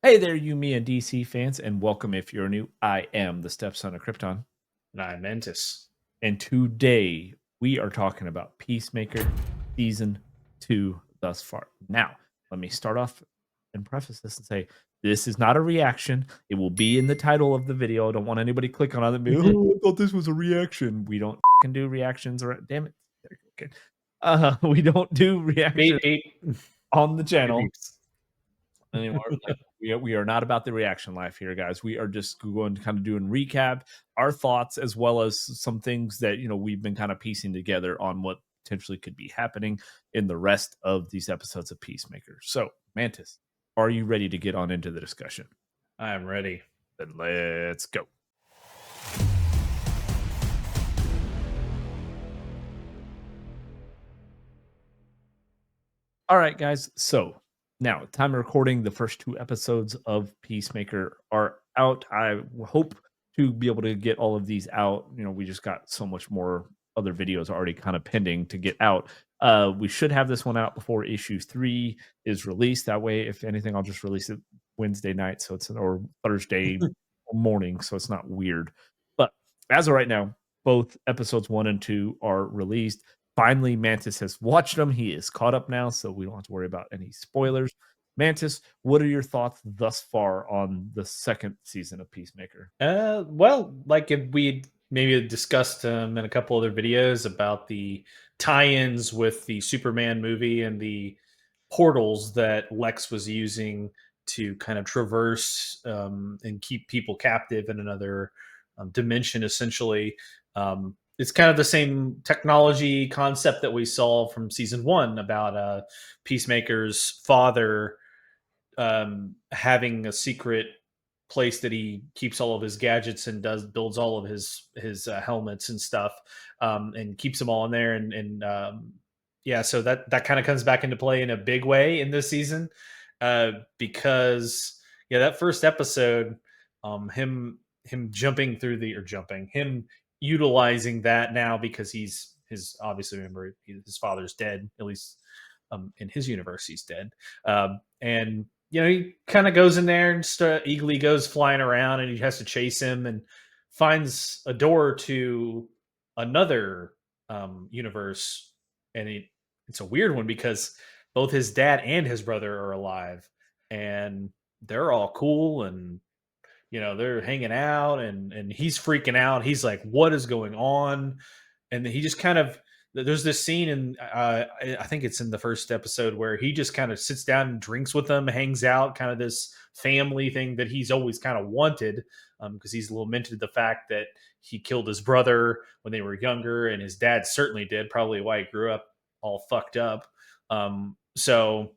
Hey there, you, me, and DC fans, and welcome if you're new. I am the stepson of Krypton, And I'm Mantis. and today we are talking about Peacemaker Season 2 thus far. Now, let me start off and preface this and say this is not a reaction. It will be in the title of the video. I don't want anybody clicking on it and be, oh, I thought this was a reaction. We don't can do reactions, or damn it. Okay. We don't do reactions Beep, beep. on the channel Beeps. anymore. Like we are not about the reaction life here, guys. We are just going to kind of doing recap, our thoughts, as well as some things that we've been kind of piecing together on what potentially could be happening in the rest of these episodes of Peacemaker. So, Mantis, are you ready to get on into the discussion? I'm ready. Then let's go. All right, guys. So now, time of recording, the first two episodes of Peacemaker are out. I hope to be able to get all of these out. We just got so much more other videos already kind of pending to get out. We should have this one out before issue 3 is released. That way, if anything, I'll just release it Wednesday night, or Thursday morning, so it's not weird. But as of right now, both episodes 1 and 2 are released. Finally, Mantis has watched them. He is caught up now, so we don't have to worry about any spoilers. Mantis, what are your thoughts thus far on the second season of Peacemaker? Well, like we maybe discussed in a couple other videos about the tie-ins with the Superman movie and the portals that Lex was using to kind of traverse and keep people captive in another dimension, essentially. It's kind of the same technology concept that we saw from season 1 about Peacemaker's father having a secret place that he keeps all of his gadgets and builds all of his helmets and stuff, and keeps them all in there. And yeah, so that kind of comes back into play in a big way in this season, because yeah, that first episode, him jumping through the or jumping him utilizing that now because he's his obviously remember his father's dead, at least in his universe he's dead. And he kind of goes in there and Eagly goes flying around and he has to chase him and finds a door to another universe. And it's a weird one because both his dad and his brother are alive and they're all cool and they're hanging out and he's freaking out. He's like, what is going on? And he just kind of there's this scene in I think it's in the first episode where he just kind of sits down and drinks with them, hangs out, kind of this family thing that he's always kind of wanted, because he's lamented the fact that he killed his brother when they were younger, and his dad certainly did, probably why he grew up all fucked up. So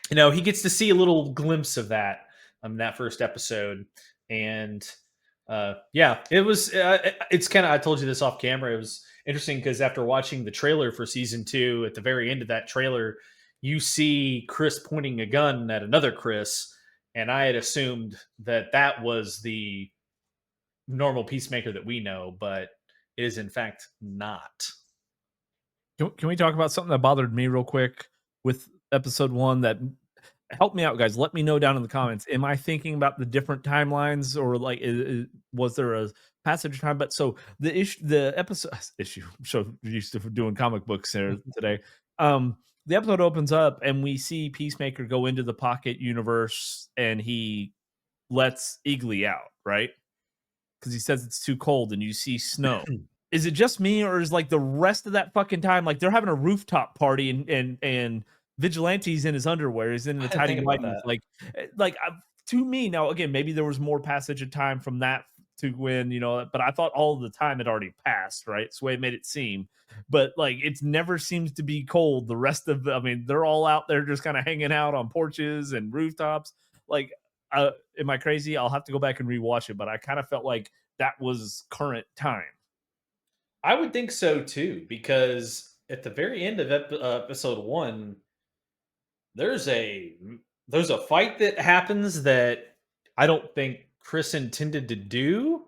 he gets to see a little glimpse of that first episode. And yeah, it was it's kind of, I told you this off camera, it was interesting because after watching the trailer for season 2, at the very end of that trailer you see Chris pointing a gun at another Chris, and I had assumed that was the normal Peacemaker that we know, but it is in fact not. Can we talk about something that bothered me real quick with episode 1 that help me out, guys? Let me know down in the comments. Am I thinking about the different timelines, or like was there a passage of time? But so the episode issue. So used to doing comic books there today. The episode opens up and we see Peacemaker go into the pocket universe and he lets Eagly out, right? Because he says it's too cold and you see snow. Is it just me, or is like the rest of that fucking time like they're having a rooftop party and Vigilante's in his underwear, he's in the I didn't tidy think about whities, that. like to me now, again, maybe there was more passage of time from that to when, but I thought all of the time had already passed, right? It's the way it made it seem. But like it never seems to be cold the rest of they're all out there just kind of hanging out on porches and rooftops. Like am I crazy? I'll have to go back and rewatch it, but I kind of felt like that was current time. I would think so too, because at the very end of episode 1, there's a there's a fight that happens that I don't think Chris intended to do.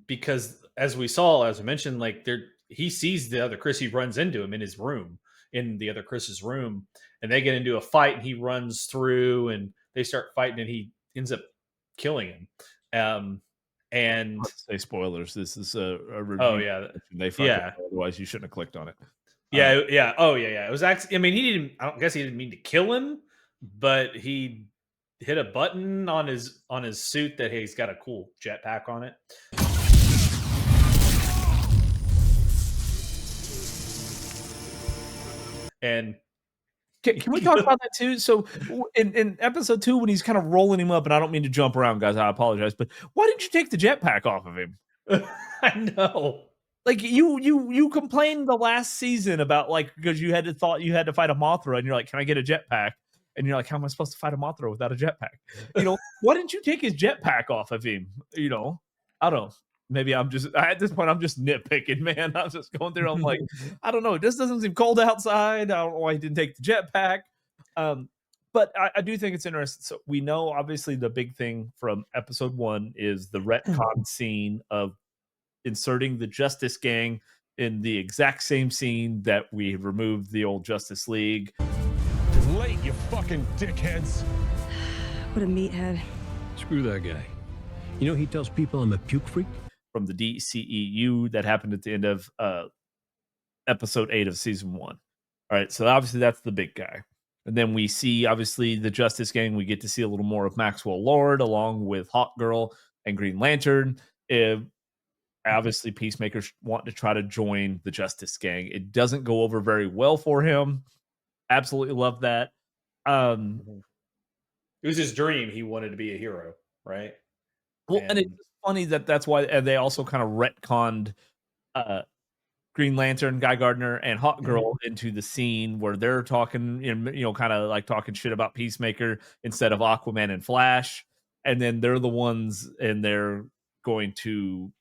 Because as we saw, as I mentioned, like he sees the other Chris, he runs into him in his room, in the other Chris's room, and they get into a fight and he runs through and they start fighting, and he ends up killing him. Um, and Let's say spoilers. This is a oh review. yeah, They fuck it. yeah, Otherwise, you shouldn't have clicked on it. Um, yeah. Oh yeah, yeah. It was actually. I mean, he didn't. I don't guess he didn't mean to kill him, but he hit a button on his suit that he's got a cool jetpack on it. And can we talk about that too? So in episode 2, when he's kind of rolling him up, and I don't mean to jump around, guys. I apologize, but why didn't you take the jetpack off of him? I know. Like you complained the last season about like because you had to thought you had to fight a Mothra, and you're like, "Can I get a jetpack?" And you're like, "How am I supposed to fight a Mothra without a jetpack?" Why didn't you take his jetpack off of him? I don't know. Maybe at this point I'm just nitpicking, man. I'm just going through. I'm like, I don't know. It just doesn't seem cold outside. I don't know why he didn't take the jetpack. Um, but I do think it's interesting. So we know obviously the big thing from episode 1 is the retcon scene of inserting the Justice Gang in the exact same scene that we removed the old Justice League It's late, you fucking dickheads. What a meathead. Screw that guy. You know he tells people I'm a puke freak? from the DCEU that happened at the end of episode 8 of season 1. All right, so obviously that's the big guy. And then we see obviously the Justice Gang. We get to see a little more of Maxwell Lord along with Hawk Girl and Green Lantern. Obviously Peacemaker's wanting to try to join the Justice Gang. It doesn't go over very well for him. Absolutely love that. It was his dream. He wanted to be a hero, right? And it's just funny that's why, and they also kind of retconned uh, Green Lantern, Guy Gardner, and Hawk Girl into the scene where they're talking, kind of like talking shit about Peacemaker instead of Aquaman and Flash, and then they're the ones, and they're going to,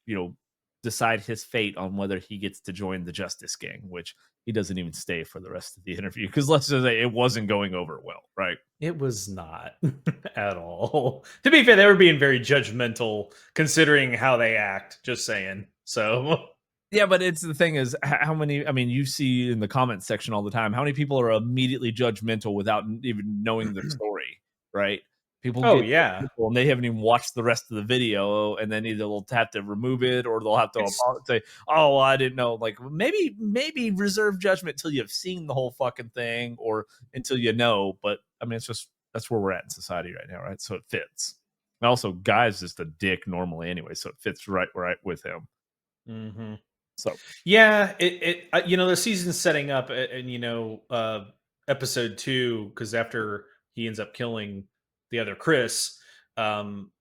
decide his fate on whether he gets to join the Justice Gang, which he doesn't even stay for the rest of the interview because let's just say it wasn't going over well, right? It was not at all. To be fair, they were being very judgmental considering how they act. Just saying. So Yeah, but it's the thing is how many, I mean, you see in the comments section all the time, how many people are immediately judgmental without even knowing their story, right? People oh get yeah. judgmental and they haven't even watched the rest of the video, and then either they'll have to remove it or they'll have to It's say, "Oh, well, I didn't know." Like maybe reserve judgment till you've seen the whole fucking thing or until you know. But I mean, it's just that's where we're at in society right now, right? So it fits. And also, Guy's just a dick normally anyway, so it fits right with him. mhm. So Yeah, the season's setting up, and episode 2, because after he ends up killing the other Chris,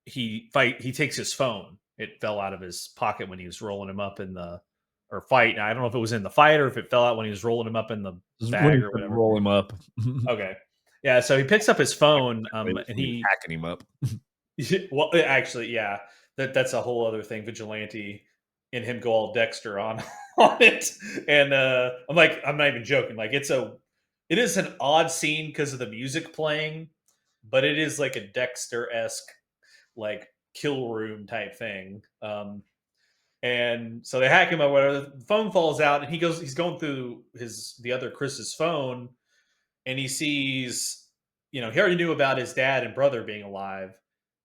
he takes his phone. It fell out of his pocket when he was rolling him up in the or fight. I don't know if it was in the fight or if it fell out when he was rolling him up in the when bag he or said whatever. roll him up, Okay, yeah. So he picks up his phone, and he's he hacking him up. well, actually, yeah, that's a whole other thing. Vigilante and him go all Dexter on on it, and I'm not even joking. Like it is an odd scene because of the music playing, but it is like a Dexter esque like kill room type thing. And so they hack him or whatever. The phone falls out, and he's going through the other Chris's phone, and he sees, he already knew about his dad and brother being alive,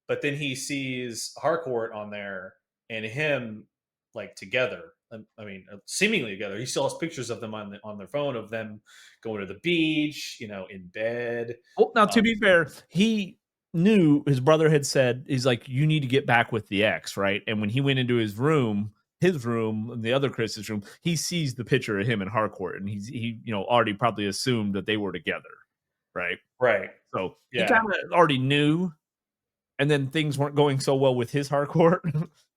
but then he sees Harcourt on there and him like together. I mean, seemingly together. He still has pictures of them on their phone of them going to the beach, in bed. Well, now to Um, be fair, he knew his brother had said, he's like, "You need to get back with the ex," right? And when he went into his room, and the other Chris's room, he sees the picture of him and Harcourt, and he already probably assumed that they were together, right? right. So he Yeah. kind of already knew, and then things weren't going so well with his Harcourt.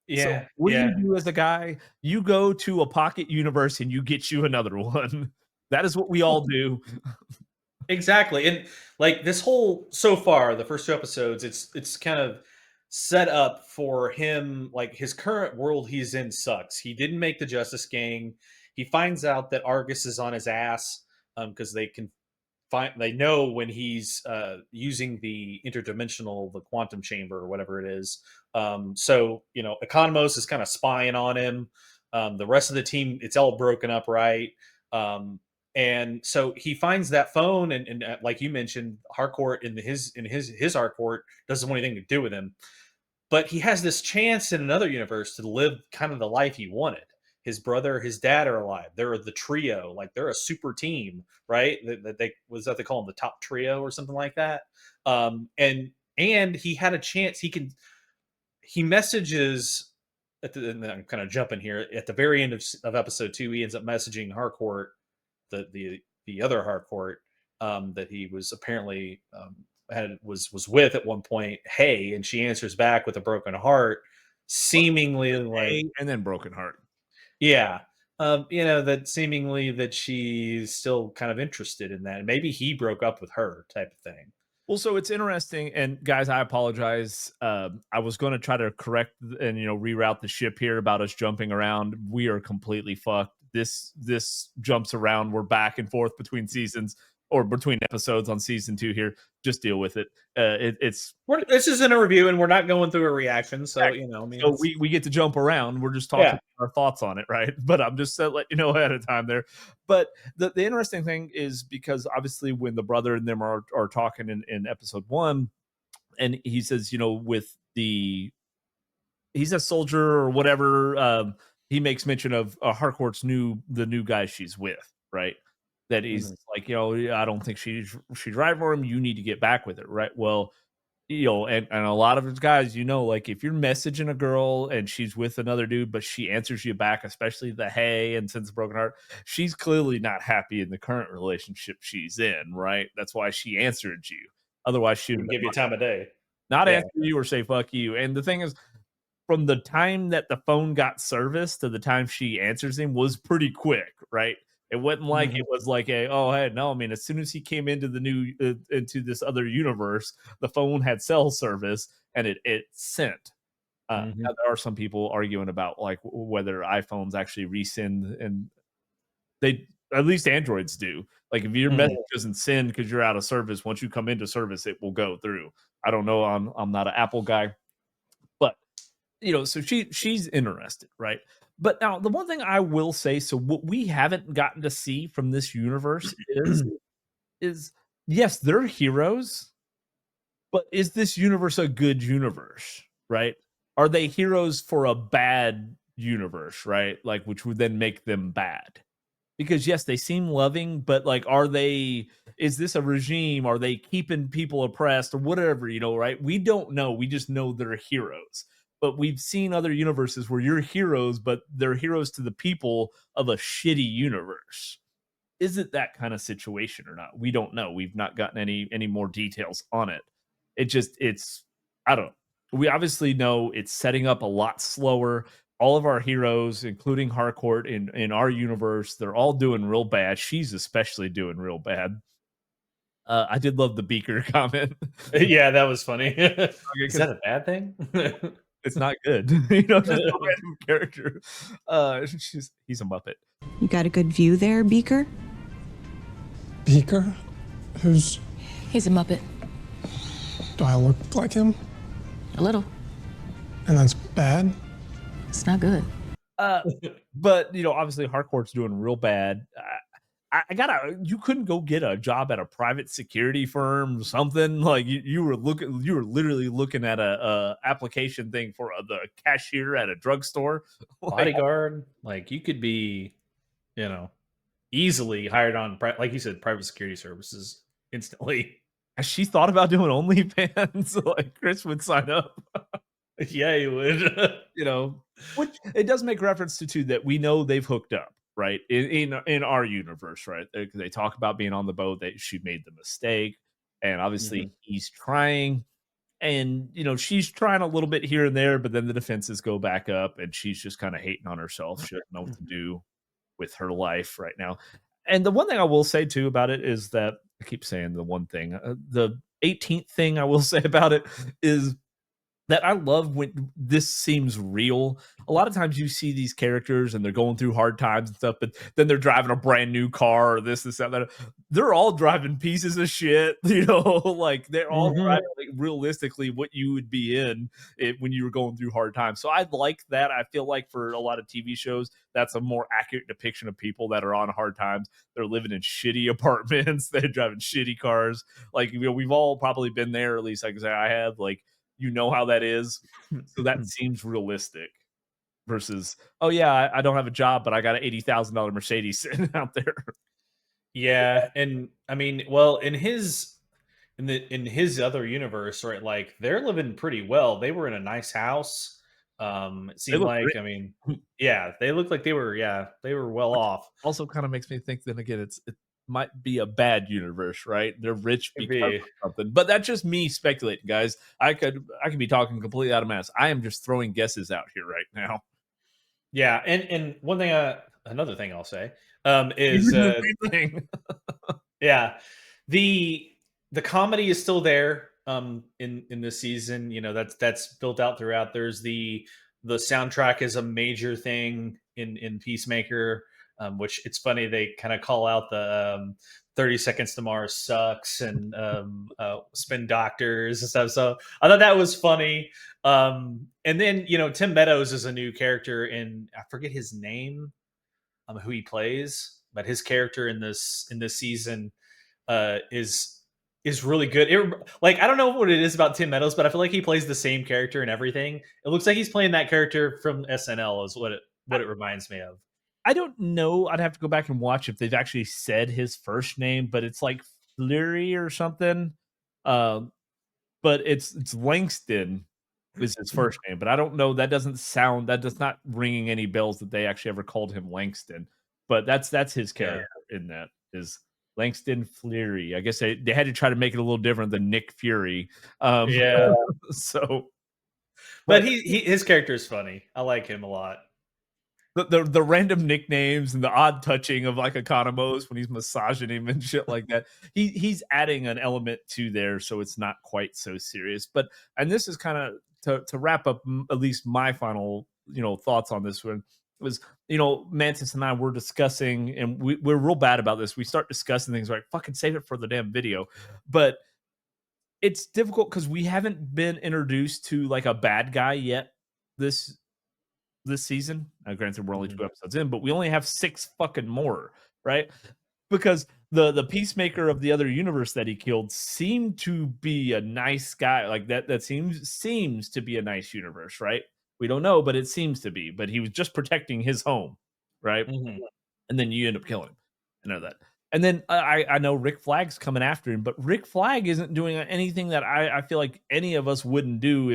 So Yeah. what do you Yeah. do as a guy? You go to a pocket universe and you get you another one. That is what we all do. Exactly. And like this whole so far, the first 2 episodes, it's kind of set up for him, like his current world he's in sucks. He didn't make the Justice Gang. He finds out that Argus is on his ass because they know when he's using the interdimensional, the quantum chamber or whatever it is. So Economos is kind of spying on him. The rest of the team, it's all broken up, right? Um, And so he finds that phone, and like you mentioned, Harcourt in his Harcourt doesn't want anything to do with him. But he has this chance in another universe to live kind of the life he wanted. His brother, his dad are alive. They're the trio, like they're a super team, right? That they was that they call them the top trio or something like that. And he had a chance. He messages and I'm kind of jumping here at the very end of episode 2. He ends up messaging Harcourt, the other Harcourt, that he was apparently was with at one point. Hey, and she answers back with a broken heart, seemingly like, And then broken heart. yeah, that seemingly that she's still kind of interested in that. Maybe he broke up with her, type of thing. Well, so it's interesting, and guys, I apologize. I was going to try to correct and reroute the ship here about us jumping around. We are completely fucked. This jumps around. We're back and forth between seasons or between episodes on season 2 here. Just deal with it. It's This isn't a review, and we're not going through a reaction, so Exactly. I mean, So we get to jump around. We're just yeah. talking our thoughts on it, right? But I'm just let you know ahead of time there. But the interesting thing is because obviously when the brother and them are talking in episode 1, and he says, with he's a soldier or whatever. He makes mention of Harcourt's the new guy she's with, right? That he's Mhm. like, I don't think she's right for him. You need to get back with her, right? Well, and a lot of those guys, like if you're messaging a girl and she's with another dude, but she answers you back, especially the hey and sends a broken heart, she's clearly not happy in the current relationship she's in, right? That's why she answered you. Otherwise, she would have Give you been time of day. not Yeah. answer you or say fuck you. And the thing is, from the time that the phone got serviced to the time she answers him was pretty quick, right? It wasn't like Mhm. it was like oh hey no, I mean as soon as he came into the new into this other universe, the phone had cell service and it sent. Now Mhm. there are some people arguing about like whether iPhones actually resend, and they at least Androids do. Like if your message Mhm. doesn't send because you're out of service, once you come into service, it will go through. I don't know. I'm not an Apple guy, but so she's interested, right? But now the one thing I will say, so what we haven't gotten to see from this universe is yes, they're heroes, but is this universe a good universe, right? Are they heroes for a bad universe, right? Like which would then make them bad. Because yes, they seem loving, but like is this a regime? Are they keeping people oppressed or whatever, right? We don't know. We just know they're heroes. But we've seen other universes where you're heroes, but they're heroes to the people of a shitty universe. Is it that kind of situation or not? We don't know. We've not gotten any more details on it. It's I don't know. We obviously know it's setting up a lot slower. All of our heroes, including Harcourt in our universe, they're all doing real bad. She's especially doing real bad. I did love the Beaker comment. Yeah, that was funny. Is Because that a bad thing? it's not good. Just a random character. He's a Muppet. You got a good view there, Beaker? Beaker? Who's. He's a Muppet. Do I look like him? A little. And that's bad? It's not good. But obviously Harcourt's doing real bad. You couldn't go get a job at a private security firm, something like you were literally looking at a application thing for the cashier at a drugstore. Like, Bodyguard, like you could be, you know, easily hired on, like you said, private security services instantly. has she thought about doing OnlyFans? Like Chris would sign up. Yeah, you would. Which it does make reference to too that we know they've hooked up, right? In our universe, right? They talk about being on the boat, that she made the mistake, and obviously Mhm. he's trying, and she's trying a little bit here and there, but then the defenses go back up, and she's just kind of hating on herself. She doesn't know what to do with her life right now. And the one thing I will say too about it is that I keep saying the one thing, the 18th thing I will say about it is that I love when this seems real. A lot of times you see these characters and they're going through hard times and stuff, but then they're driving a brand new car or this, that. They're all driving pieces of shit, like they're all Mhm. driving like realistically what you would be in it when you were going through hard times. So I like that. I feel like for a lot of TV shows, that's a more accurate depiction of people that are on hard times. They're living in shitty apartments, they're driving shitty cars. Like we've all probably been there, or at least I can say I have. Like how that is. So that seems realistic versus, oh yeah, I don't have a job, but I got an $80,000 Mercedes sitting out there. Yeah, and I mean, well, in his other universe, right? Like they're living pretty well. They were in a nice house. It They seemed look like, rich. I mean, yeah, they looked like they were well Which off. also kind of makes me think then again, it might be a bad universe, right? They're rich Could because be. of something. But that's just me speculating, guys. I could be talking completely out of mess. I am just throwing guesses out here right now. Yeah, and one thing, another thing I'll say, You're is doing the same thing. yeah, the the comedy is still there, in this season. You know, that's built out throughout. There's the soundtrack is a major thing in Peacemaker, which it's funny they kind of call out the 30 Seconds to Mars sucks and Spin Doctors and stuff. So I thought that was funny. And then Tim Meadows is a new character, and I forget his name, who he plays, but his character in this season is really good. Like I don't know what it is about Tim Meadows, but I feel like he plays the same character in everything. It looks like he's playing that character from SNL, is what it reminds me of. I don't know. I'd have to go back and watch if they've actually said his first name, but it's like Fleury or something. Um, but it's Langston is his first name, but I don't know. That does not ringing any bells that they actually ever called him Langston. But that's his Yeah, character in that is Langston Fleury. I guess they had to try to make it a little different than Nick Fury. yeah. So, But but his character is funny. I like him a lot. the random nicknames and the odd touching of like Economos when he's massaging him and shit like that. He's adding an element to there, so it's not quite so serious. But and this is kind of to wrap up at least my final thoughts on this one was Mantis and I were discussing, and we're real bad about this. We start discussing things like fucking save it for the damn video, but it's difficult because we haven't been introduced to like a bad guy yet. This season. Granted, we're only Mhm. 2 episodes in, but we only have 6 fucking more, right? Because the Peacemaker of the other universe that he killed seemed to be a nice guy. Like that seems to be a nice universe, right? We don't know, but it seems to be. But he was just protecting his home, right? Mhm. And then you end up killing him. I know that. And then I know Rick Flag's coming after him, but Rick Flag isn't doing anything that I feel like any of us wouldn't do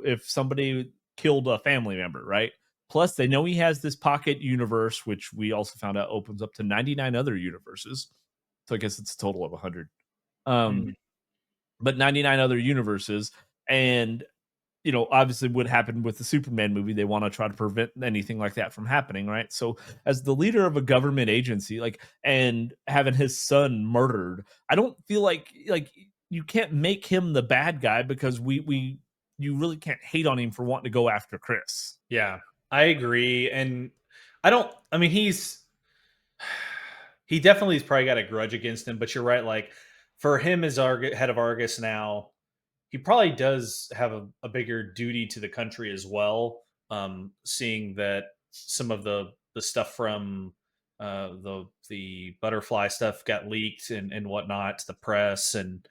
if somebody killed a family member, right? Plus, they know he has this pocket universe, which we also found out opens up to 99 other universes. So I guess it's a total of 100. Um, Mhm. but 99 other universes, and obviously what happened with the Superman movie, they want to try to prevent anything like that from happening, right? So as the leader of a government agency, like, and having his son murdered, I don't feel like you can't make him the bad guy because we you really can't hate on him for wanting to go after Chris. Yeah, I agree. And I don't. I mean, he definitely has probably got a grudge against him. But you're right. Like for him as head of Argus now, he probably does have a bigger duty to the country as well. Seeing that some of the stuff from the butterfly stuff got leaked and whatnot to the press, and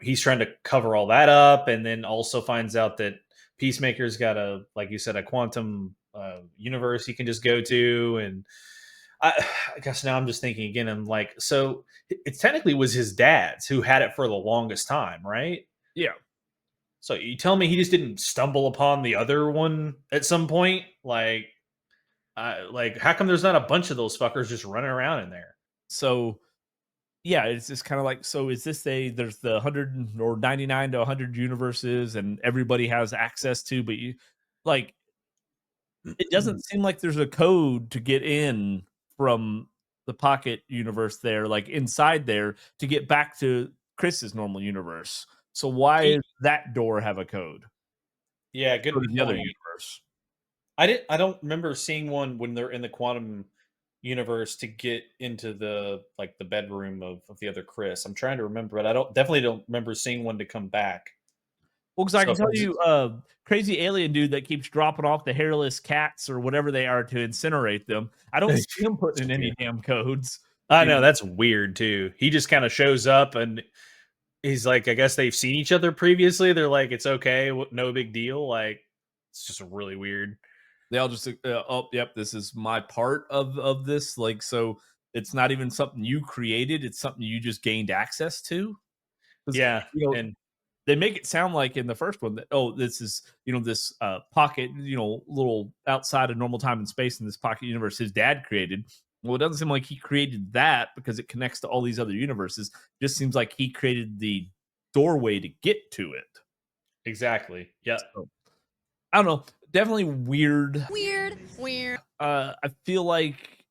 he's trying to cover all that up, and then also finds out that Peacemaker's got like you said, a quantum universe he can just go to, and I guess now I'm just thinking again. I'm like, so it technically was his dad's who had it for the longest time, right? Yeah. So you tell me he just didn't stumble upon the other one at some point? Like how come there's not a bunch of those fuckers just running around in there? So yeah, it's just kind of like, so is this there's the 100 or 99 to 100 universes and everybody has access to, but you like it doesn't seem like there's a code to get in from the pocket universe there, like inside there, to get back to Chris's normal universe. So why He does that door have a code? Yeah, Go good to the other point. universe. I don't remember seeing one when they're in the quantum universe to get into the like the bedroom of the other Chris. I'm trying to remember, but I don't remember seeing one to come back. Well, because I So can if tell it's you, crazy alien dude that keeps dropping off the hairless cats or whatever they are to incinerate them. I don't see him putting in any damn codes. I You know know, that's weird too. He just kind of shows up and he's like, I guess they've seen each other previously. They're like, it's okay, no big deal. Like, it's just really weird. they all just, oh, yep, this is my part of this. Like, so it's not even something you created; it's something you just gained access to. 'Cause, Yeah, you know, and they make it sound like in the first one that, oh, this is, this pocket, little outside of normal time and space in this pocket universe his dad created. Well, it doesn't seem like he created that because it connects to all these other universes. It just seems like he created the doorway to get to it. exactly. Yeah. So I don't know. Definitely weird. Weird, weird. I feel like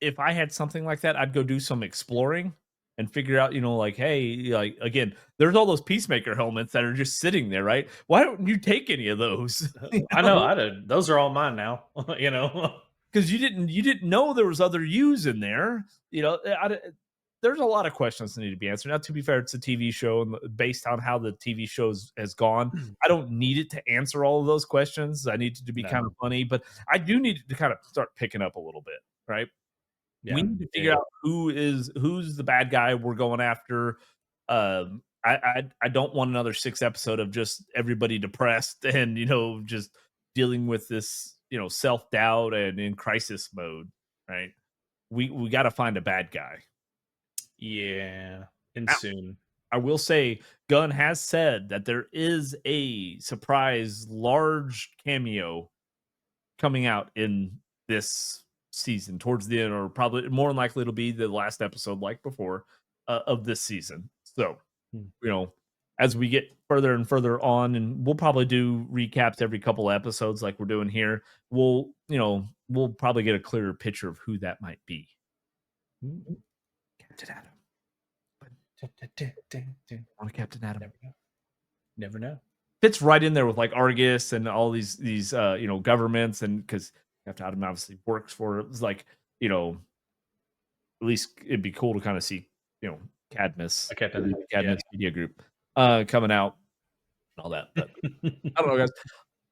if I had something like that, I'd go do some exploring and figure out, like, hey, like again, there's all those Peacemaker helmets that are just sitting there, right? Why don't you take any of those? I know. I did. Those are all mine now. you know. Because you didn't know there was other U's in there. There's a lot of questions that need to be answered. Now, to be fair, it's a TV show, and based on how the TV show has gone, I don't need it to answer all of those questions. I need it to be kind of No. funny, but I do need it to kind of start picking up a little bit, right? We Yeah. need to figure out who's the bad guy we're going after. I don't want another 6 episode of just everybody depressed and just dealing with this self doubt and in crisis mode. Right? We got to find a bad guy. Yeah. And Now, soon. I will say, Gunn has said that there is a surprise large cameo coming out in this season towards the end, or probably more than likely it'll be the last episode, like before, of this season. So, Hmm. as we get further and further on, and we'll probably do recaps every couple of episodes, like we're doing here. We'll probably get a clearer picture of who that might be. Captain Adam. On Captain Adam. Never know. Never know. Fits right in there with like Argus and all these governments, and because Captain Adam obviously works for it. It's like, at least it'd be cool to kind of see, Cadmus, Captain, Cadmus Media Group coming out and all that. But I don't know, guys.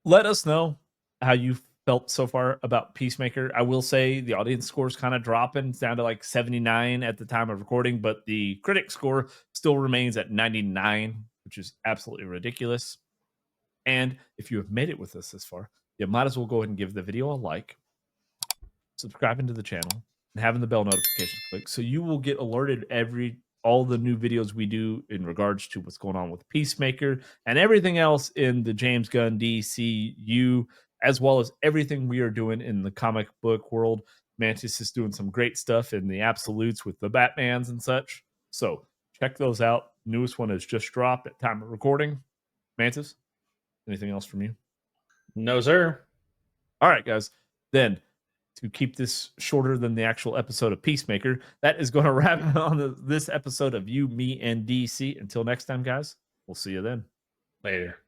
Let us know how you felt so far about Peacemaker. I will say the audience score is kind of dropping. It's down to like 79 at the time of recording, but the critic score still remains at 99, which is absolutely ridiculous. And if you have made it with us this far, you might as well go ahead and give the video a like, subscribing to the channel, and having the bell notification click so you will get alerted all the new videos we do in regards to what's going on with Peacemaker and everything else in the James Gunn DCU, as well as everything we are doing in the comic book world. Mantis is doing some great stuff in the absolutes with the Batmans and such. So check those out. Newest one has just dropped at time of recording. Mantis, anything else from you? No, sir. All right, guys. Then, to keep this shorter than the actual episode of Peacemaker, that is going to wrap it on this episode of You, Me, and DC. Until next time, guys, we'll see you then. Later.